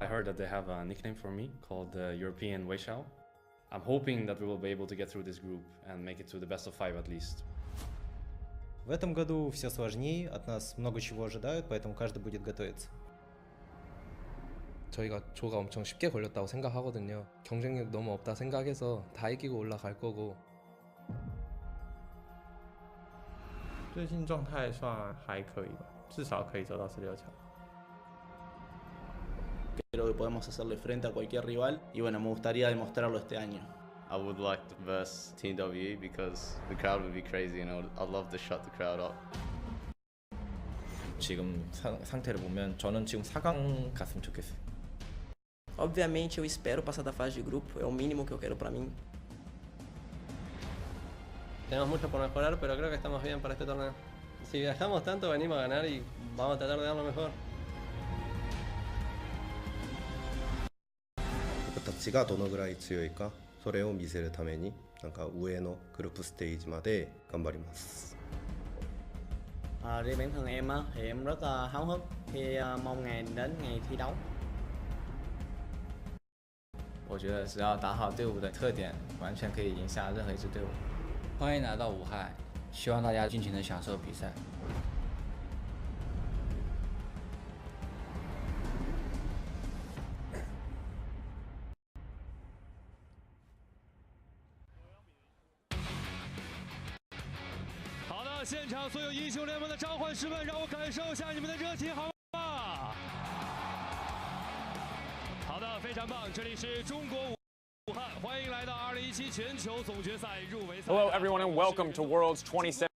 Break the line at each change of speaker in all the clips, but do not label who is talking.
heard that they have a nickname for me called the European Weishao. I'm hoping that we will be able to get through this group and make it to the best of 5 at least.
В этом году все сложнее, от нас много чего ожидают, поэтому каждый будет готовиться.
저희가 조가 엄청 쉽게 걸렸다고 생각하거든요. 경쟁력 너무 없다 생각해서 다 이기고 올라갈 거고.
最近状态算还可以吧，至少可以走到16强。
Creo que podemos hacerle frente a cualquier rival y bueno, me gustaría demostrarlo este año.
I would like to verse Team WE because the crowd would be crazy and I'd love to shut the crowd up.
지금 상태를 보면 저는 지금 4강 갔으면 좋겠어요.
Obviamente eu espero passar da fase de grupo, é o mínimo que eu quero para mim.
Tenemos mucho por mejorar, pero creo que estamos bien para este torneo. Si viajamos tanto, venimos a ganar y vamos a tratar de dar lo mejor.
僕たちがどのぐらい強いか、それを見せるためになんか上のグループステージまで頑張ります。
Riêng bản thân em á, thì em rất háo hức khi mong ngày đến ngày thi đấu.
我觉得只要打好队伍的特点，完全可以赢下任何一支队伍。欢迎来到武汉，希望大家尽情的享受比赛。
好的，现场所有英雄联盟的召唤师们，让我感受一下你们的热情，好吗？好的，非常棒，这里是中国武汉，欢迎来到2017全球总决赛入围赛。
Hello, everyone, and welcome to Worlds 2017.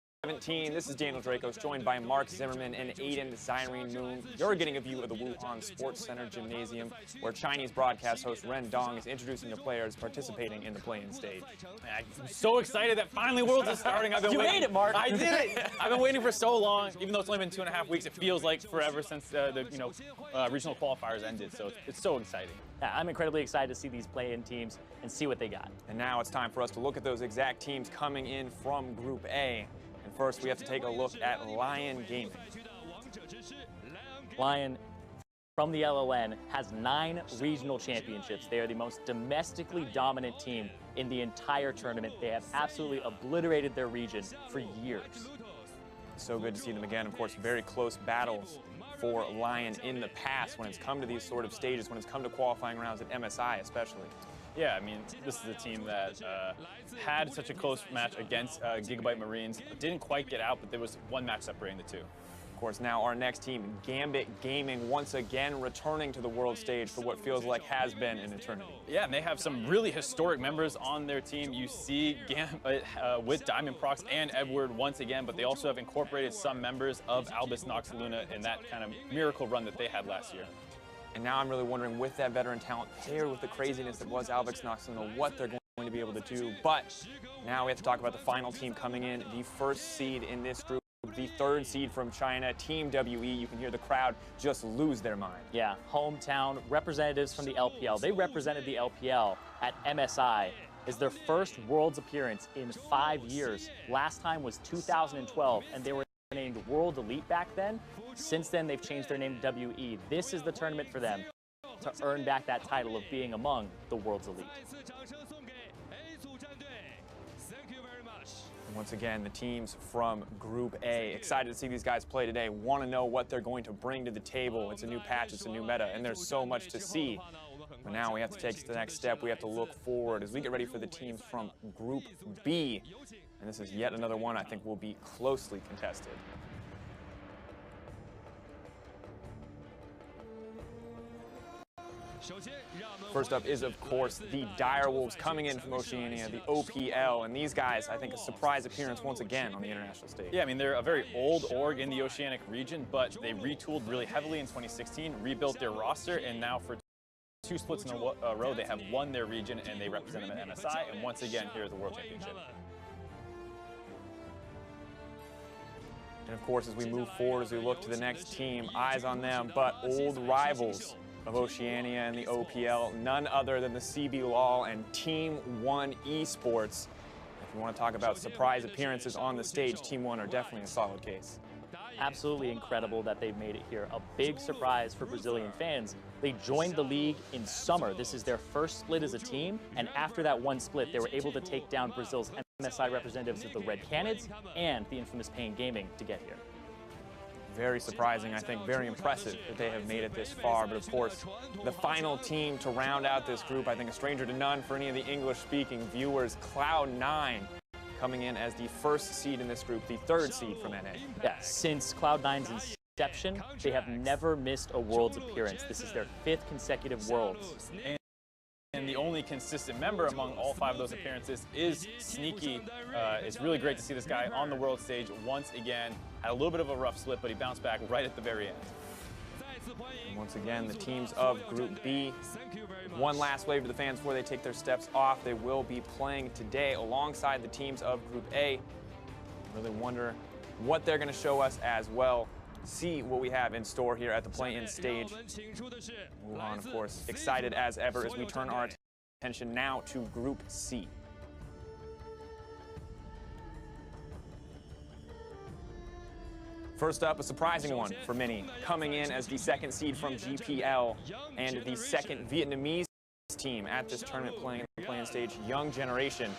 This is Daniel Dracos, joined by Mark Zimmerman and Aiden Zyrene Moon. You're getting a view of the Wuhan Sports Center Gymnasium, where Chinese broadcast host Ren Dong is introducing the players participating in the play-in stage.
I'm so excited that finally Worlds is starting. I've been waiting.
made it, Mark.
I did it. I've been waiting for so long. Even though it's only been 2.5 weeks, it feels like forever since the regional qualifiers ended. So it's so exciting.
Yeah, I'm incredibly excited to see these play-in teams and see what they got.
And now it's time for us to look at those exact teams coming in from Group A. And first, we have to take a look at Lion Gaming.
Lion, from the LLN, has 9 regional championships. They are the most domestically dominant team in the entire tournament. They have absolutely obliterated their region for years.
So good to see them again. Of course, very close battles for Lion in the past when it's come to these sort of stages, when it's come to qualifying rounds at MSI especially.
Yeah, I mean, this is a team that had such a close match against Gigabyte Marines. Didn't quite get out, but there was one match separating the two.
Of course, now our next team, Gambit Gaming, once again returning to the world stage for what feels like has been an eternity.
Yeah, and they have some really historic members on their team. You see Gambit with Diamond Prox and Edward once again, but they also have incorporated some members of Albus Nox Luna in that kind of miracle run that they had last year.
And now I'm really wondering, with that veteran talent paired with the craziness that was Albus Nox Luna, what they're going to be able to do. But now we have to talk about the final team coming in, the first seed in this group. The 3rd seed from China, Team WE. You can hear the crowd just lose their mind.
Yeah, hometown representatives from the LPL. They represented the LPL at MSI. Is their first Worlds appearance in 5 years. Last time was 2012, and they were named World Elite back then. Since then, they've changed their name to WE. This is the tournament for them to earn back that title of being among the World's Elite.
Once again, the teams from Group A, excited to see these guys play today, want to know what they're going to bring to the table. It's a new patch, it's a new meta, and there's so much to see. But now we have to take the next step. We have to look forward as we get ready for the teams from Group B. And this is yet another one I think will be closely contested. First up is, of course, the Direwolves coming in from Oceania, the OPL, and these guys, I think, a surprise appearance once again on the international stage.
Yeah, I mean, they're a very old org in the Oceanic region, but they retooled really heavily in 2016, rebuilt their roster, and now for 2 splits in a row, they have won their region, and they represent them at MSI, and once again, here at the World Championship.
And of course, as we move forward, as we look to the next team, eyes on them, but old rivals of Oceania and the OPL, none other than the CB Law and Team 1 Esports. If you want to talk about surprise appearances on the stage, Team 1 are definitely a solid case.
absolutely incredible that they've made it here. A big surprise for Brazilian fans. They joined the league in summer. This is their first split as a team, and after that one split, they were able to take down Brazil's MSI representatives of the Red Canids and the infamous Pain Gaming to get here.
Very surprising, I think, very impressive that they have made it this far. But of course, the final team to round out this group, I think a stranger to none for any of the English-speaking viewers, Cloud9, coming in as the first seed in this group, the third seed from NA.
Yeah, since Cloud9's inception, they have never missed a Worlds appearance. This is their 5th consecutive Worlds.
And the only consistent member among all 5 of those appearances is Sneaky. It's really great to see this guy on the world stage once again. Had a little bit of a rough split, but he bounced back right at the very end.
And once again, the teams of Group B. One last wave to the fans before they take their steps off. They will be playing today alongside the teams of Group A. Really wonder what they're going to show us as well. See what we have in store here at the play-in stage. Wuhan, of course, excited as ever as we turn our attention now to Group C. First up, a surprising one for many, coming in as the 2nd seed from GPL and the 2nd Vietnamese team at this tournament playing stage, Young Generation.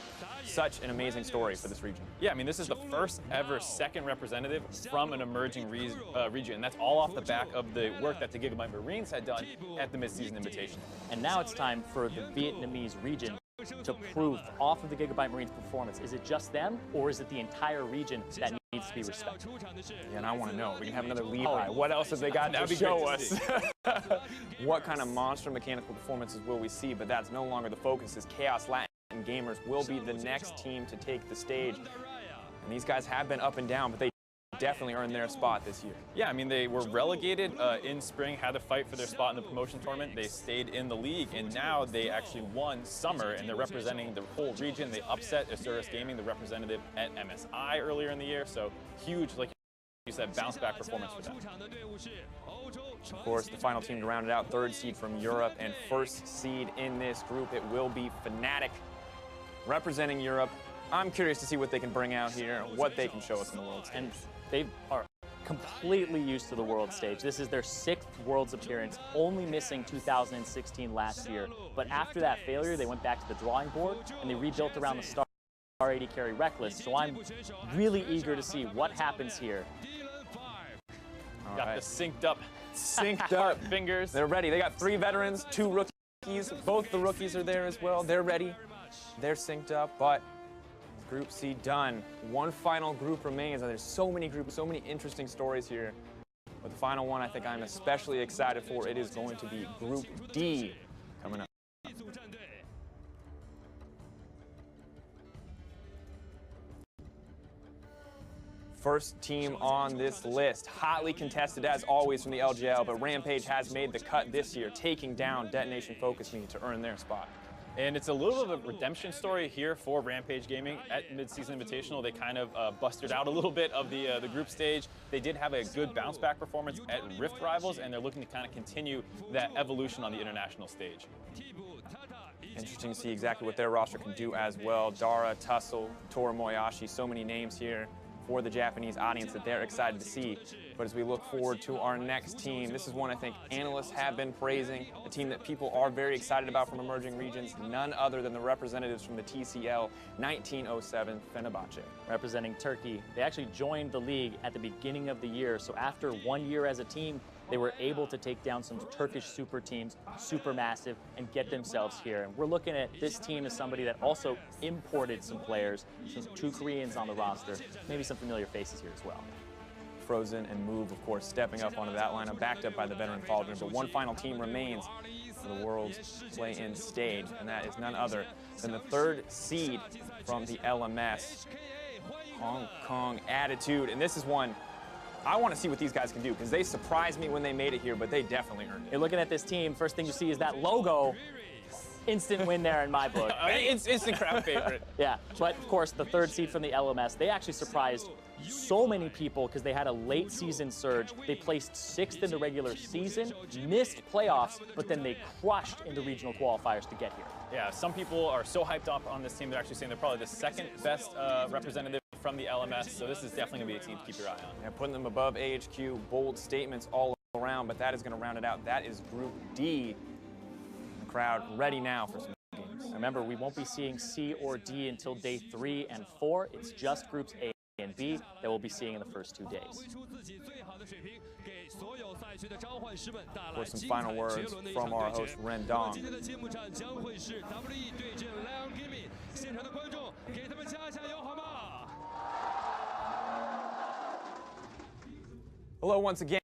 Such an amazing story for this region.
Yeah, I mean, this is the first ever 2nd representative from an emerging region. That's all off the back of the work that the Gigabyte Marines had done at the Mid-Season Invitation.
And now it's time for the Vietnamese region to prove off of the Gigabyte Marines' performance. Is it just them, or is it the entire region that needs to be respected?
Yeah, and I want to know. We can have another Levi. What else have they got to show us? What kind of monster mechanical performances will we see? But that's no longer the focus, as Chaos Latin Gamers will be the next team to take the stage. And these guys have been up and down, but they definitely earned their spot this year.
Yeah, I mean, they were relegated in spring, had to fight for their spot in the promotion tournament. They stayed in the league, and now they actually won summer, and they're representing the whole region. They upset Asurus Gaming, the representative at MSI earlier in the year, so huge, like you said, bounce-back performance for them.
Of course, the final team to round it out, 3rd seed from Europe and 1st seed in this group, it will be Fnatic, representing Europe. I'm curious to see what they can bring out here, what they can show us in the world stage.
And they are completely used to the world stage. This is their 6th Worlds appearance, only missing 2016 last year. But after that failure, they went back to the drawing board and they rebuilt around the Star 80 carry Reckless. So I'm really eager to see what happens here.
Got the synced up fingers.
They're ready. They got 3 veterans, 2 rookies. Both the rookies are there as well. They're ready. They're synced up, but Group C done. One final group remains, and there's so many groups, so many interesting stories here. But the final one I think I'm especially excited for, it is going to be Group D coming up. First team on this list, hotly contested as always from the LGL, but Rampage has made the cut this year, taking down Detonation Focus Me to earn their spot.
And it's a little bit of a redemption story here for Rampage Gaming at Mid-Season Invitational. They kind of busted out a little bit of the group stage. They did have a good bounce-back performance at Rift Rivals, and they're looking to kind of continue that evolution on the international stage.
Interesting to see exactly what their roster can do as well. Dara, Tussle, Toru Moyashi, so many names here for the Japanese audience that they're excited to see. But as we look forward to our next team, this is one I think analysts have been praising, a team that people are very excited about from emerging regions, none other than the representatives from the TCL 1907 Fenerbahce.
Representing Turkey, they actually joined the league at the beginning of the year, so after 1 year as a team, they were able to take down some Turkish super teams, Supermassive, and get themselves here. And we're looking at this team as somebody that also imported some players, some 2 Koreans on the roster, maybe some familiar faces here as well.
Frozen and Move, of course, stepping up onto that lineup, backed up by the veteran Cauldron. But one final team remains for the World's play-in stage, and that is none other than the 3rd seed from the LMS, Hong Kong Attitude. And this is one I want to see what these guys can do, because they surprised me when they made it here, but they definitely earned it.
You're looking at this team, first thing you see is that logo. Instant win there in my book.
It's instant crowd favorite.
Yeah, but of course the 3rd seed from the LMS, they actually surprised so many people because they had a late season surge. They placed 6th in the regular season, missed playoffs, but then they crushed in the regional qualifiers to get here.
Yeah, some people are so hyped up on this team, they're actually saying they're probably the 2nd best representative from the LMS, so this is definitely going to be a team to keep your eye on. And putting them above AHQ, bold statements all around, but that is going to round it out. That is Group D. The crowd ready now for some games.
Remember, we won't be seeing C or D until day 3 and 4. It's just groups A and B that we'll be seeing in the first 2 days.
For some final words from our host, Ren Dong. Hello once again.